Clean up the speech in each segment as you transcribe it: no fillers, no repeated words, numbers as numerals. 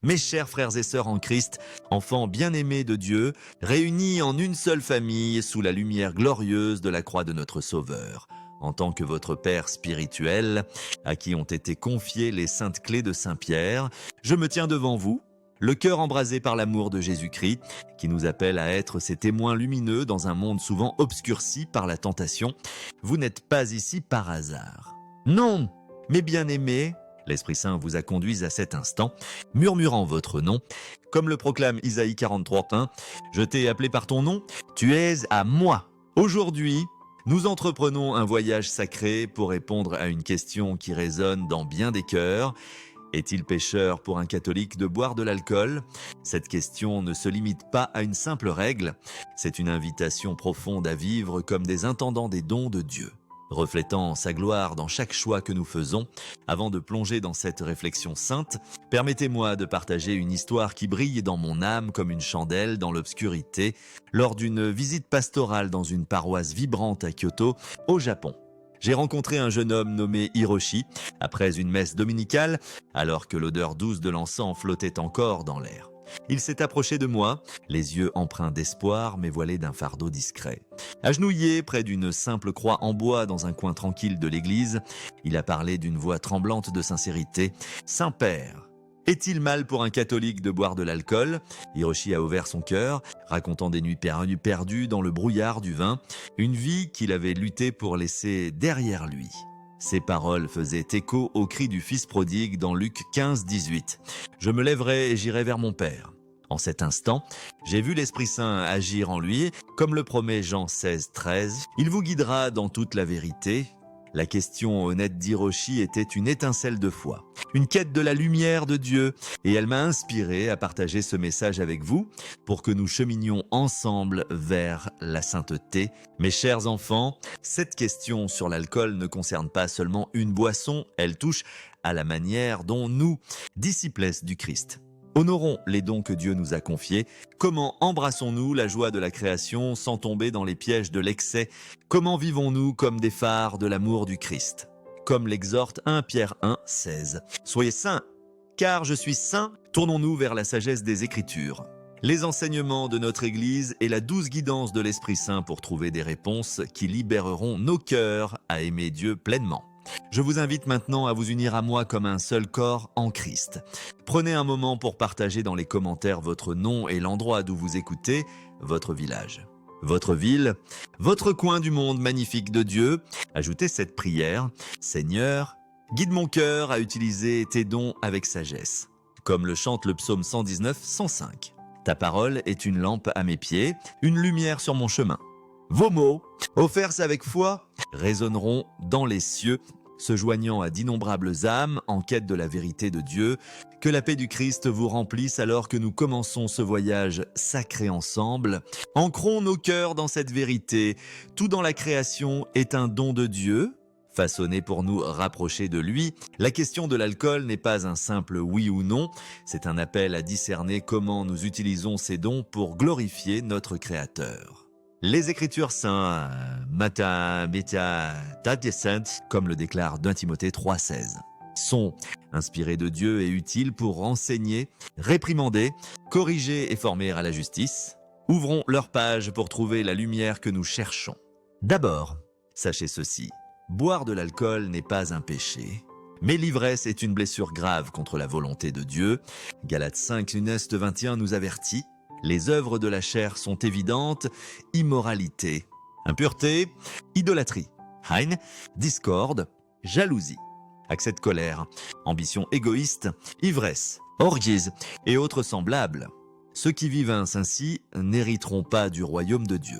Mes chers frères et sœurs en Christ, enfants bien-aimés de Dieu, réunis en une seule famille sous la lumière glorieuse de la croix de notre Sauveur, en tant que votre Père spirituel, à qui ont été confiées les saintes clés de Saint-Pierre, je me tiens devant vous, le cœur embrasé par l'amour de Jésus-Christ, qui nous appelle à être ses témoins lumineux dans un monde souvent obscurci par la tentation. Vous n'êtes pas ici par hasard. Non, mes bien-aimés, l'Esprit Saint vous a conduits à cet instant, murmurant votre nom, comme le proclame Isaïe 43:1, « Je t'ai appelé par ton nom, tu es à moi ». Aujourd'hui, nous entreprenons un voyage sacré pour répondre à une question qui résonne dans bien des cœurs. Est-il pécheur pour un catholique de boire de l'alcool ? Cette question ne se limite pas à une simple règle, c'est une invitation profonde à vivre comme des intendants des dons de Dieu. Reflétant sa gloire dans chaque choix que nous faisons, avant de plonger dans cette réflexion sainte, permettez-moi de partager une histoire qui brille dans mon âme comme une chandelle dans l'obscurité lors d'une visite pastorale dans une paroisse vibrante à Kyoto, au Japon. J'ai rencontré un jeune homme nommé Hiroshi après une messe dominicale, alors que l'odeur douce de l'encens flottait encore dans l'air. Il s'est approché de moi, les yeux empreints d'espoir mais voilés d'un fardeau discret. Agenouillé près d'une simple croix en bois dans un coin tranquille de l'église, il a parlé d'une voix tremblante de sincérité. « Saint-Père, est-il mal pour un catholique de boire de l'alcool ?» Hiroshi a ouvert son cœur, racontant des nuits perdues dans le brouillard du vin, une vie qu'il avait lutté pour laisser derrière lui. Ces paroles faisaient écho au cri du fils prodigue dans Luc 15:18. « Je me lèverai et j'irai vers mon Père ». En cet instant, j'ai vu l'Esprit Saint agir en lui, comme le promet Jean 16:13. « Il vous guidera dans toute la vérité ». La question honnête d'Hiroshi était une étincelle de foi, une quête de la lumière de Dieu, et elle m'a inspiré à partager ce message avec vous pour que nous cheminions ensemble vers la sainteté. Mes chers enfants, cette question sur l'alcool ne concerne pas seulement une boisson, elle touche à la manière dont nous, disciples du Christ, honorons les dons que Dieu nous a confiés. Comment embrassons-nous la joie de la création sans tomber dans les pièges de l'excès ? Comment vivons-nous comme des phares de l'amour du Christ ? Comme l'exhorte 1 Pierre 1:16. Soyez saints, car je suis saint. Tournons-nous vers la sagesse des Écritures, les enseignements de notre Église et la douce guidance de l'Esprit Saint pour trouver des réponses qui libéreront nos cœurs à aimer Dieu pleinement. Je vous invite maintenant à vous unir à moi comme un seul corps en Christ. Prenez un moment pour partager dans les commentaires votre nom et l'endroit d'où vous écoutez, votre village, votre ville, votre coin du monde magnifique de Dieu. Ajoutez cette prière. Seigneur, guide mon cœur à utiliser tes dons avec sagesse. Comme le chante le psaume 119:105. Ta parole est une lampe à mes pieds, une lumière sur mon chemin. Vos mots, offerts avec foi, résonneront dans les cieux, se joignant à d'innombrables âmes en quête de la vérité de Dieu. Que la paix du Christ vous remplisse alors que nous commençons ce voyage sacré ensemble. Ancrons nos cœurs dans cette vérité. Tout dans la création est un don de Dieu, façonné pour nous rapprocher de lui. La question de l'alcool n'est pas un simple oui ou non, c'est un appel à discerner comment nous utilisons ces dons pour glorifier notre Créateur. Les Écritures saintes, Mata, Beta, Tadescent, comme le déclare 2 Timothée 3:16, sont inspirés de Dieu et utiles pour enseigner, réprimander, corriger et former à la justice. Ouvrons leurs pages pour trouver la lumière que nous cherchons. D'abord, sachez ceci, boire de l'alcool n'est pas un péché, mais l'ivresse est une blessure grave contre la volonté de Dieu. Galates 5:21 nous avertit. Les œuvres de la chair sont évidentes, immoralité, impureté, idolâtrie, haine, discorde, jalousie, accès de colère, ambition égoïste, ivresse, orgies et autres semblables. Ceux qui vivent ainsi n'hériteront pas du royaume de Dieu.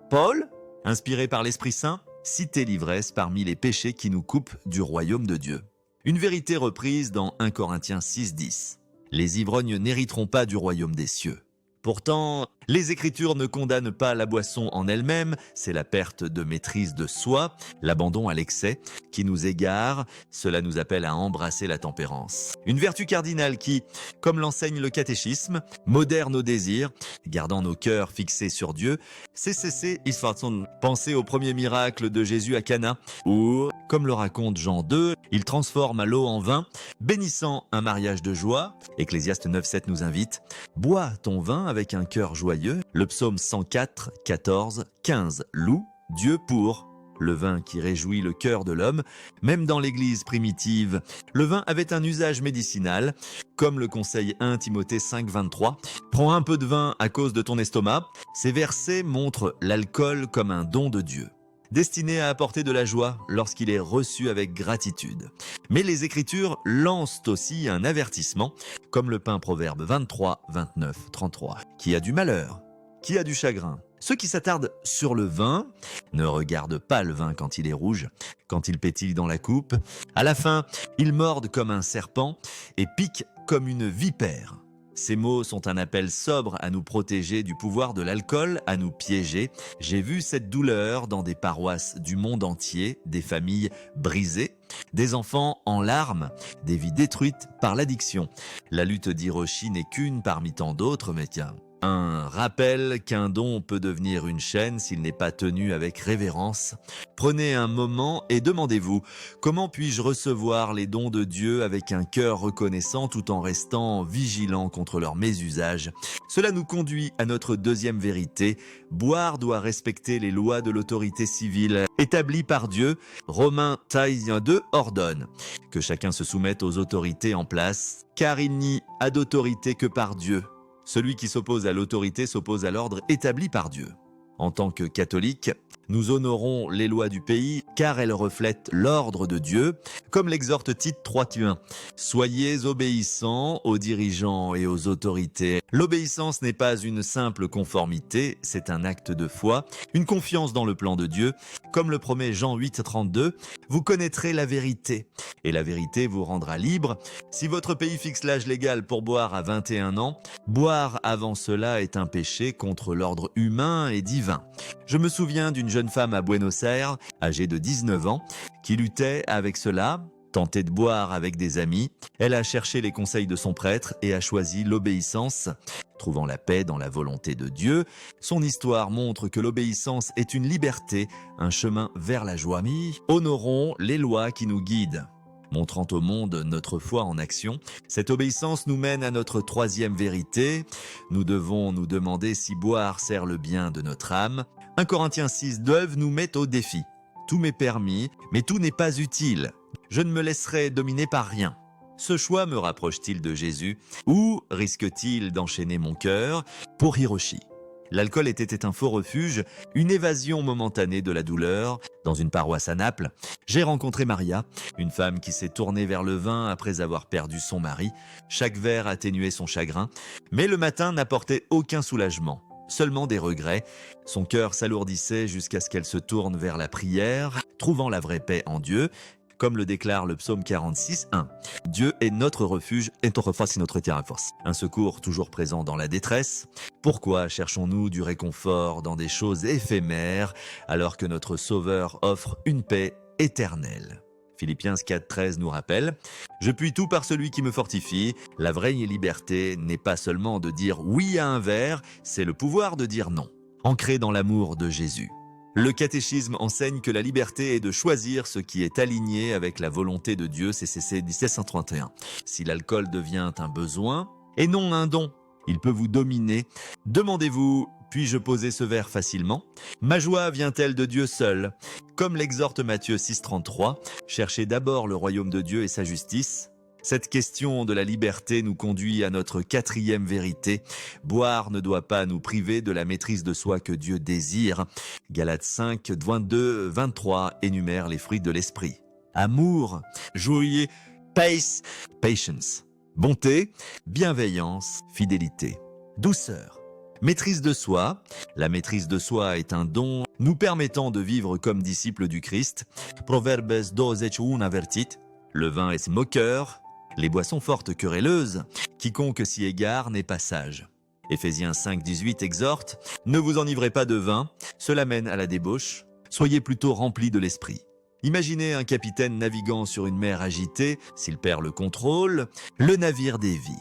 Paul, inspiré par l'Esprit Saint, citait l'ivresse parmi les péchés qui nous coupent du royaume de Dieu. Une vérité reprise dans 1 Corinthiens 6:10. Les ivrognes n'hériteront pas du royaume des cieux. Pourtant, Les Écritures ne condamnent pas la boisson en elle-même, c'est la perte de maîtrise de soi, l'abandon à l'excès, qui nous égare. Cela nous appelle à embrasser la tempérance. Une vertu cardinale qui, comme l'enseigne le catéchisme, modère nos désirs, gardant nos cœurs fixés sur Dieu, c'est cesser Isfartson. Pensez au premier miracle de Jésus à Cana, où, comme le raconte Jean 2, il transforme l'eau en vin, bénissant un mariage de joie. Ecclésiaste 9,7 nous invite « Bois ton vin avec un cœur joyeux ». Le psaume 104, 14, 15 loue Dieu pour le vin qui réjouit le cœur de l'homme. Même dans l'église primitive, le vin avait un usage médicinal, comme le conseille 1 Timothée 5, 23. Prends un peu de vin à cause de ton estomac. Ces versets montrent l'alcool comme un don de Dieu, destiné à apporter de la joie lorsqu'il est reçu avec gratitude. Mais les Écritures lancent aussi un avertissement, comme le peint Proverbe 23, 29, 33. Qui a du malheur? Qui a du chagrin? Ceux qui s'attardent sur le vin ne regardent pas le vin quand il est rouge, quand il pétille dans la coupe. À la fin, ils mordent comme un serpent et piquent comme une vipère. Ces mots sont un appel sobre à nous protéger du pouvoir de l'alcool, à nous piéger. J'ai vu cette douleur dans des paroisses du monde entier, des familles brisées, des enfants en larmes, des vies détruites par l'addiction. La lutte d'Hiroshi n'est qu'une parmi tant d'autres, mais tiens. Un rappel qu'un don peut devenir une chaîne s'il n'est pas tenu avec révérence. Prenez un moment et demandez-vous « Comment puis-je recevoir les dons de Dieu avec un cœur reconnaissant tout en restant vigilant contre leur mésusage ?» Cela nous conduit à notre deuxième vérité. Boire doit respecter les lois de l'autorité civile établies par Dieu. Romains 2 ordonne que chacun se soumette aux autorités en place, car il n'y a d'autorité que par Dieu. Celui qui s'oppose à l'autorité s'oppose à l'ordre établi par Dieu. En tant que catholiques, nous honorons les lois du pays car elles reflètent l'ordre de Dieu, comme l'exhorte Tite 3:1. Soyez obéissants aux dirigeants et aux autorités. L'obéissance n'est pas une simple conformité, c'est un acte de foi, une confiance dans le plan de Dieu. Comme le promet Jean 8:32, vous connaîtrez la vérité et la vérité vous rendra libre. Si votre pays fixe l'âge légal pour boire à 21 ans, boire avant cela est un péché contre l'ordre humain et divin. Je me souviens d'une jeune femme à Buenos Aires, âgée de 19 ans, qui luttait avec cela, tentait de boire avec des amis. Elle a cherché les conseils de son prêtre et a choisi l'obéissance, trouvant la paix dans la volonté de Dieu. Son histoire montre que l'obéissance est une liberté, un chemin vers la joie. Honorons les lois qui nous guident. Montrant au monde notre foi en action, cette obéissance nous mène à notre troisième vérité. Nous devons nous demander si boire sert le bien de notre âme. 1 Corinthiens 6:9 nous met au défi. Tout m'est permis, mais tout n'est pas utile. Je ne me laisserai dominer par rien. Ce choix me rapproche-t-il de Jésus ou risque-t-il d'enchaîner mon cœur? Pour Hiroshi, l'alcool était un faux refuge, une évasion momentanée de la douleur. Dans une paroisse à Naples, j'ai rencontré Maria, une femme qui s'est tournée vers le vin après avoir perdu son mari. Chaque verre atténuait son chagrin, mais le matin n'apportait aucun soulagement, seulement des regrets. Son cœur s'alourdissait jusqu'à ce qu'elle se tourne vers la prière, trouvant la vraie paix en Dieu. Comme le déclare le psaume 46:1. Dieu est notre refuge et notre force et notre terre à force. Un secours toujours présent dans la détresse. Pourquoi cherchons-nous du réconfort dans des choses éphémères alors que notre Sauveur offre une paix éternelle? Philippiens 4:13 nous rappelle « Je puis tout par celui qui me fortifie ». La vraie liberté n'est pas seulement de dire oui à un verre, c'est le pouvoir de dire non, ancré dans l'amour de Jésus. Le catéchisme enseigne que la liberté est de choisir ce qui est aligné avec la volonté de Dieu, CCC 1731. Si l'alcool devient un besoin et non un don, il peut vous dominer. Demandez-vous, puis-je poser ce verre facilement? Ma joie vient-elle de Dieu seul? Comme l'exhorte Matthieu 6:33, cherchez d'abord le royaume de Dieu et sa justice. Cette question de la liberté nous conduit à notre quatrième vérité. Boire ne doit pas nous priver de la maîtrise de soi que Dieu désire. Galates 5, 22, 23 énumère les fruits de l'esprit. Amour, joie, pace, patience, bonté, bienveillance, fidélité, douceur. Maîtrise de soi. La maîtrise de soi est un don nous permettant de vivre comme disciples du Christ. Proverbes 12:1 avertit. Le vin est moqueur. Les boissons fortes querelleuses, quiconque s'y égare n'est pas sage. Éphésiens 5,18 exhorte « Ne vous enivrez pas de vin, cela mène à la débauche, soyez plutôt remplis de l'esprit ». Imaginez un capitaine naviguant sur une mer agitée, s'il perd le contrôle, le navire dévie,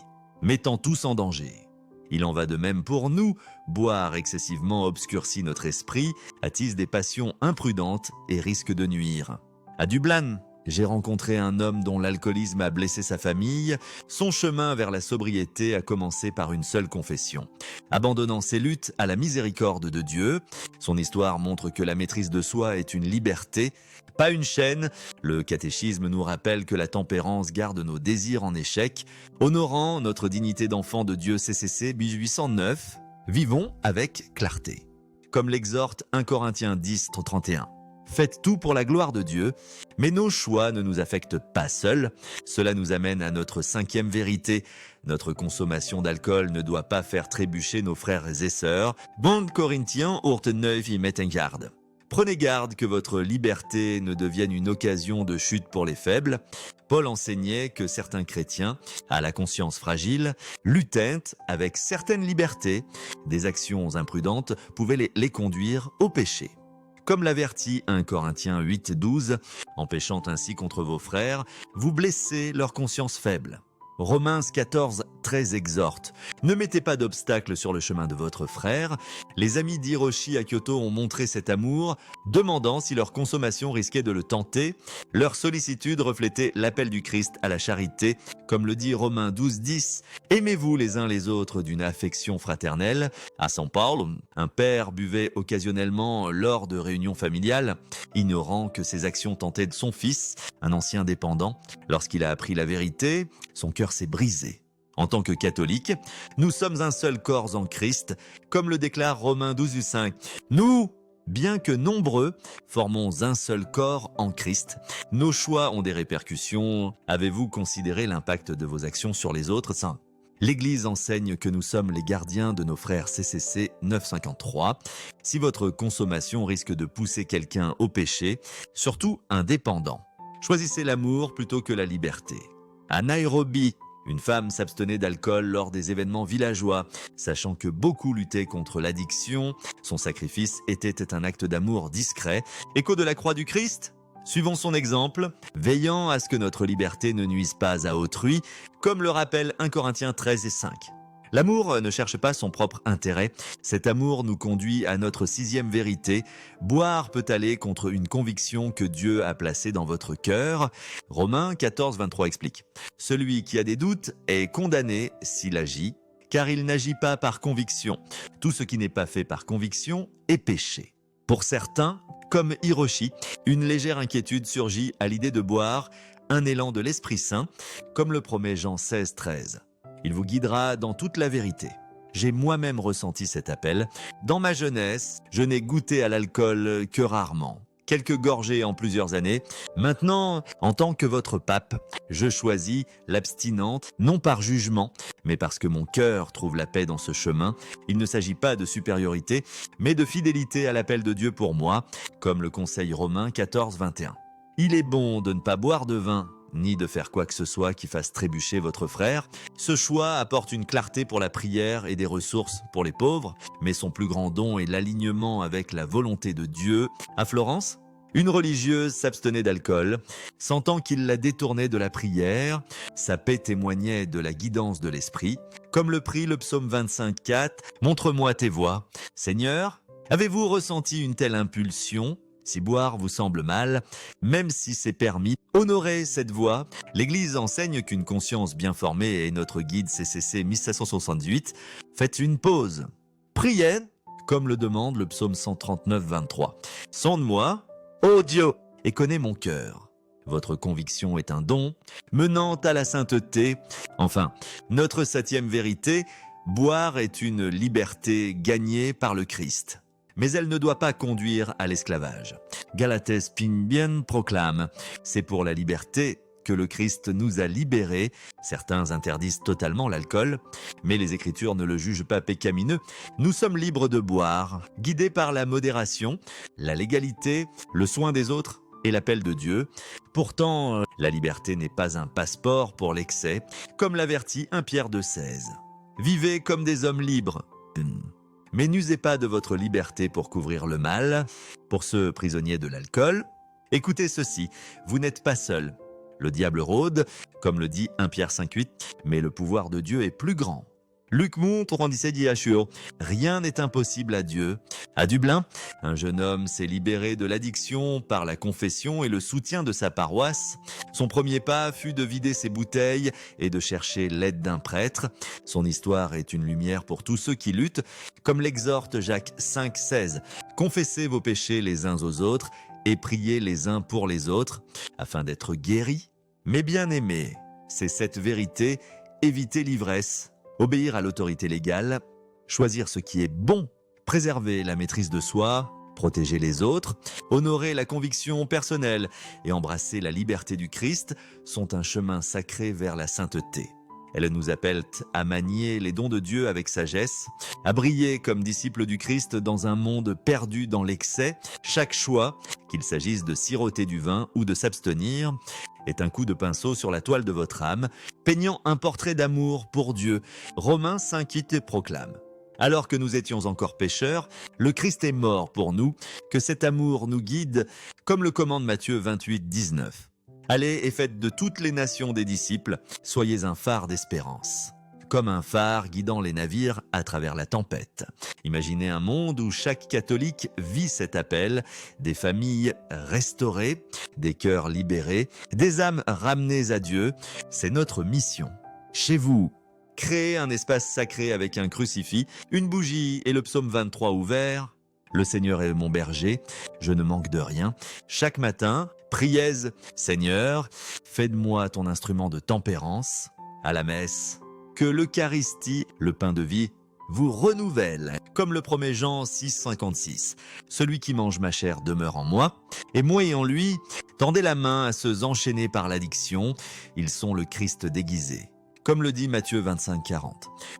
mettant tous en danger. Il en va de même pour nous, boire excessivement obscurcit notre esprit, attise des passions imprudentes et risque de nuire. À Dublin, j'ai rencontré un homme dont l'alcoolisme a blessé sa famille. Son chemin vers la sobriété a commencé par une seule confession. Abandonnant ses luttes à la miséricorde de Dieu, son histoire montre que la maîtrise de soi est une liberté, pas une chaîne. Le catéchisme nous rappelle que la tempérance garde nos désirs en échec. Honorant notre dignité d'enfant de Dieu CCC 1809, vivons avec clarté. Comme l'exhorte 1 Corinthiens 10:31. Faites tout pour la gloire de Dieu, mais nos choix ne nous affectent pas seuls. Cela nous amène à notre 5e vérité. Notre consommation d'alcool ne doit pas faire trébucher nos frères et sœurs. Bond Corinthiens 9 y met en garde. Prenez garde que votre liberté ne devienne une occasion de chute pour les faibles. Paul enseignait que certains chrétiens, à la conscience fragile, luttaient avec certaines libertés. Des actions imprudentes pouvaient les conduire au péché. Comme l'avertit 1 Corinthiens 8:12, en péchant ainsi contre vos frères, vous blessez leur conscience faible. Romains 14:13 exhorte « Ne mettez pas d'obstacles sur le chemin de votre frère ». Les amis d'Hiroshi à Kyoto ont montré cet amour, demandant si leur consommation risquait de le tenter. Leur sollicitude reflétait l'appel du Christ à la charité, comme le dit Romains 12:10. « Aimez-vous les uns les autres d'une affection fraternelle ». À San Paulo, un père buvait occasionnellement lors de réunions familiales, ignorant que ses actions tentaient de son fils, un ancien dépendant. Lorsqu'il a appris la vérité, son cœur s'est brisé. En tant que catholiques, nous sommes un seul corps en Christ, comme le déclare Romains 12:5. Nous, bien que nombreux, formons un seul corps en Christ. Nos choix ont des répercussions. Avez-vous considéré l'impact de vos actions sur les autres saints ? L'Église enseigne que nous sommes les gardiens de nos frères CCC 953. Si votre consommation risque de pousser quelqu'un au péché, surtout un dépendant, choisissez l'amour plutôt que la liberté. À Nairobi, une femme s'abstenait d'alcool lors des événements villageois. Sachant que beaucoup luttaient contre l'addiction, son sacrifice était un acte d'amour discret. Écho de la croix du Christ ? Suivons son exemple, veillant à ce que notre liberté ne nuise pas à autrui, comme le rappelle 1 Corinthiens 13:5. L'amour ne cherche pas son propre intérêt. Cet amour nous conduit à notre 6e vérité. Boire peut aller contre une conviction que Dieu a placée dans votre cœur. Romains 14:23 explique. Celui qui a des doutes est condamné s'il agit, car il n'agit pas par conviction. Tout ce qui n'est pas fait par conviction est péché. Pour certains, comme Hiroshi, une légère inquiétude surgit à l'idée de boire, un élan de l'Esprit Saint, comme le promet Jean 16:13. Il vous guidera dans toute la vérité. J'ai moi-même ressenti cet appel. Dans ma jeunesse, je n'ai goûté à l'alcool que rarement. Quelques gorgées en plusieurs années. Maintenant, en tant que votre pape, je choisis l'abstinence, non par jugement, mais parce que mon cœur trouve la paix dans ce chemin. Il ne s'agit pas de supériorité, mais de fidélité à l'appel de Dieu pour moi, comme le conseille Romains 14:21. Il est bon de ne pas boire de vin, ni de faire quoi que ce soit qui fasse trébucher votre frère. Ce choix apporte une clarté pour la prière et des ressources pour les pauvres, mais son plus grand don est l'alignement avec la volonté de Dieu. À Florence, une religieuse s'abstenait d'alcool, sentant qu'il la détournait de la prière. Sa paix témoignait de la guidance de l'esprit. Comme le prie le psaume 25:4, « Montre-moi tes voies. Seigneur, avez-vous ressenti une telle impulsion ? Si boire vous semble mal, même si c'est permis, honorez cette voie. L'Église enseigne qu'une conscience bien formée est notre guide CCC 1578. Faites une pause. Priez, comme le demande le psaume 139:23. Sonde-moi, ô Dieu, et connais mon cœur. Votre conviction est un don, menant à la sainteté. Enfin, notre 7e vérité, boire est une liberté gagnée par le Christ. Mais elle ne doit pas conduire à l'esclavage. Galatès Pinbian proclame « C'est pour la liberté que le Christ nous a libérés ». Certains interdisent totalement l'alcool, mais les Écritures ne le jugent pas pécamineux. Nous sommes libres de boire, guidés par la modération, la légalité, le soin des autres et l'appel de Dieu. Pourtant, la liberté n'est pas un passeport pour l'excès, comme l'avertit 1 Pierre 2,16. Vivez comme des hommes libres. Mais n'usez pas de votre liberté pour couvrir le mal. Pour ceux prisonniers de l'alcool, écoutez ceci, vous n'êtes pas seuls. Le diable rôde, comme le dit 1 Pierre 5,8, mais le pouvoir de Dieu est plus grand. Luc montre rendissait dit Ashur, rien n'est impossible à Dieu. À Dublin, un jeune homme s'est libéré de l'addiction par la confession et le soutien de sa paroisse. Son premier pas fut de vider ses bouteilles et de chercher l'aide d'un prêtre. Son histoire est une lumière pour tous ceux qui luttent, comme l'exhorte Jacques 5,16. Confessez vos péchés les uns aux autres et priez les uns pour les autres, afin d'être guéris. Mais bien aimés, c'est cette vérité, éviter l'ivresse. Obéir à l'autorité légale, choisir ce qui est bon, préserver la maîtrise de soi, protéger les autres, honorer la conviction personnelle et embrasser la liberté du Christ sont un chemin sacré vers la sainteté. Elles nous appellent à manier les dons de Dieu avec sagesse, à briller comme disciples du Christ dans un monde perdu dans l'excès. Chaque choix, qu'il s'agisse de siroter du vin ou de s'abstenir, est un coup de pinceau sur la toile de votre âme, peignant un portrait d'amour pour Dieu. Romains 5,8 proclame. Alors que nous étions encore pécheurs, le Christ est mort pour nous, que cet amour nous guide, comme le commande Matthieu 28,19. Allez et faites de toutes les nations des disciples, soyez un phare d'espérance. Comme un phare guidant les navires à travers la tempête. Imaginez un monde où chaque catholique vit cet appel, des familles restaurées, des cœurs libérés, des âmes ramenées à Dieu. C'est notre mission. Chez vous, créez un espace sacré avec un crucifix, une bougie et le psaume 23 ouvert. Le Seigneur est mon berger, je ne manque de rien. Chaque matin, priez « Seigneur, fais de moi ton instrument de tempérance » à la messe. Que l'Eucharistie, le pain de vie, vous renouvelle, comme le promet Jean 6,56. Celui qui mange ma chair demeure en moi, et moi et en lui, tendez la main à ceux enchaînés par l'addiction, ils sont le Christ déguisé. Comme le dit Matthieu 25,40.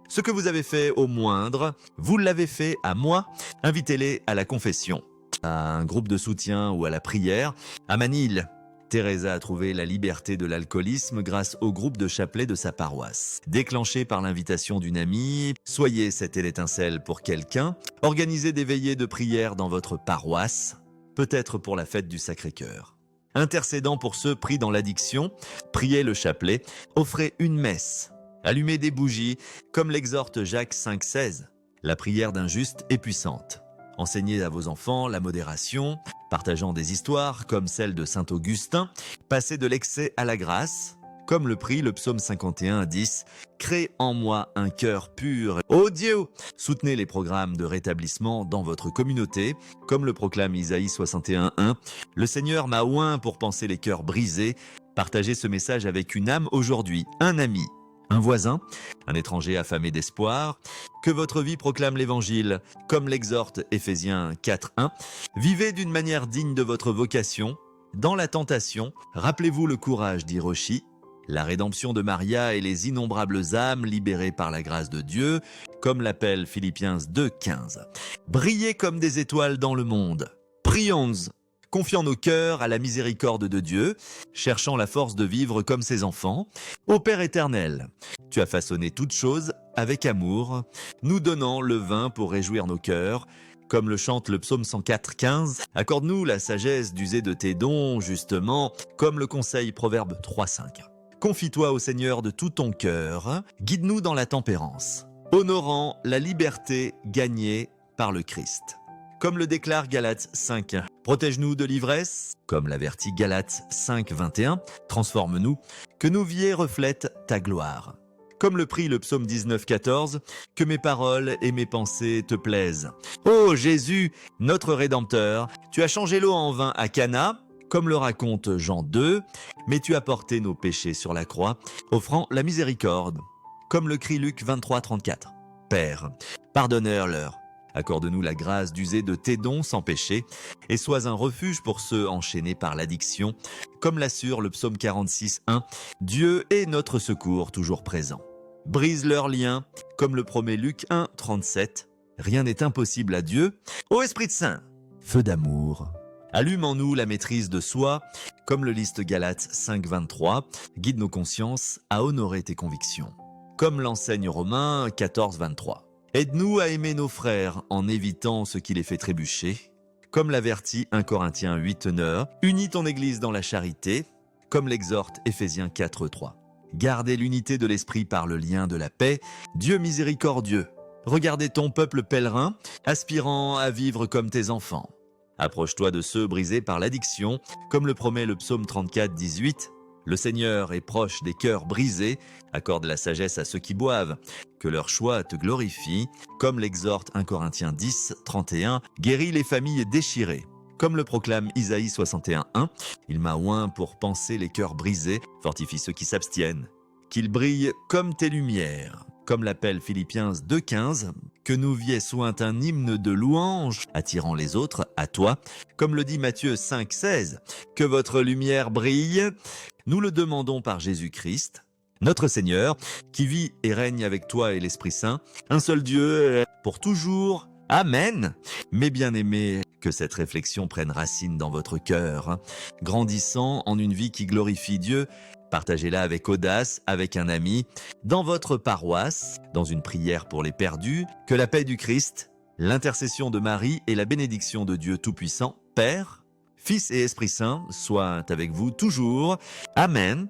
Ce que vous avez fait au moindre, vous l'avez fait à moi, invitez-les à la confession, à un groupe de soutien ou à la prière. À Manille, Teresa a trouvé la liberté de l'alcoolisme grâce au groupe de chapelet de sa paroisse. Déclenché par l'invitation d'une amie, soyez cette étincelle pour quelqu'un, organisez des veillées de prière dans votre paroisse, peut-être pour la fête du Sacré-Cœur. Intercédant pour ceux pris dans l'addiction, priez le chapelet, offrez une messe, allumez des bougies, comme l'exhorte Jacques 5,16. La prière d'un juste est puissante. Enseignez à vos enfants la modération, partageant des histoires comme celle de saint Augustin, passez de l'excès à la grâce, comme le prie le psaume 51,10. Crée en moi un cœur pur. Ô Dieu, soutenez les programmes de rétablissement dans votre communauté, comme le proclame Isaïe 61,1. Le Seigneur m'a oint pour panser les cœurs brisés. Partagez ce message avec une âme aujourd'hui, un ami, un voisin, un étranger affamé d'espoir. Que votre vie proclame l'évangile, comme l'exhorte Éphésiens 4,1. Vivez d'une manière digne de votre vocation. Dans la tentation, rappelez-vous le courage d'Hiroshi, la rédemption de Maria et les innombrables âmes libérées par la grâce de Dieu, comme l'appelle Philippiens 2,15. Brillez comme des étoiles dans le monde. Prions, confiant nos cœurs à la miséricorde de Dieu, cherchant la force de vivre comme ses enfants. Ô Père éternel, tu as façonné toutes choses avec amour, nous donnant le vin pour réjouir nos cœurs. Comme le chante le psaume 104,15, accorde-nous la sagesse d'user de tes dons, justement, comme le conseille Proverbe 3,5. Confie-toi au Seigneur de tout ton cœur, guide-nous dans la tempérance, honorant la liberté gagnée par le Christ. Comme le déclare Galates 5, protège-nous de l'ivresse, comme l'avertit Galates 5,21, transforme-nous, que nos vies reflètent ta gloire. Comme le prie le psaume 19,14, que mes paroles et mes pensées te plaisent. Ô Jésus, notre Rédempteur, tu as changé l'eau en vin à Cana, comme le raconte Jean 2, mais tu as porté nos péchés sur la croix, offrant la miséricorde. Comme le crie Luc 23,34. Père, pardonneur-leur, accorde-nous la grâce d'user de tes dons sans péché, et sois un refuge pour ceux enchaînés par l'addiction, comme l'assure le psaume 46,1, Dieu est notre secours toujours présent. Brise leurs liens, comme le promet Luc 1,37. Rien n'est impossible à Dieu. Ô Esprit Saint, feu d'amour, allume en nous la maîtrise de soi, comme le liste Galates 5,23, guide nos consciences à honorer tes convictions. comme l'enseigne Romains 14, 23. Aide-nous à aimer nos frères en évitant ce qui les fait trébucher, comme l'avertit 1 Corinthiens 8, 9. Unis ton Église dans la charité, comme l'exhorte Éphésiens 4, 3. Gardez l'unité de l'esprit par le lien de la paix, Dieu miséricordieux. Regardez ton peuple pèlerin, aspirant à vivre comme tes enfants. Approche-toi de ceux brisés par l'addiction, comme le promet le psaume 34, 18. Le Seigneur est proche des cœurs brisés, accorde la sagesse à ceux qui boivent. Que leur choix te glorifie, comme l'exhorte 1 Corinthiens 10, 31. Guéris les familles déchirées. Comme le proclame Isaïe 61, 1. Il m'a oint pour panser les cœurs brisés, fortifie ceux qui s'abstiennent. Qu'ils brillent comme tes lumières. Comme l'appelle Philippiens 2,15, que nous vies soint un hymne de louange, attirant les autres à toi. Comme le dit Matthieu 5,16, que votre lumière brille. Nous le demandons par Jésus-Christ, notre Seigneur, qui vit et règne avec toi et l'Esprit Saint, un seul Dieu, pour toujours. Amen. Mes bien-aimés, que cette réflexion prenne racine dans votre cœur, grandissant en une vie qui glorifie Dieu. Partagez-la avec audace, avec un ami, dans votre paroisse, dans une prière pour les perdus. Que la paix du Christ, l'intercession de Marie et la bénédiction de Dieu Tout-Puissant, Père, Fils et Esprit Saint, soient avec vous toujours. Amen.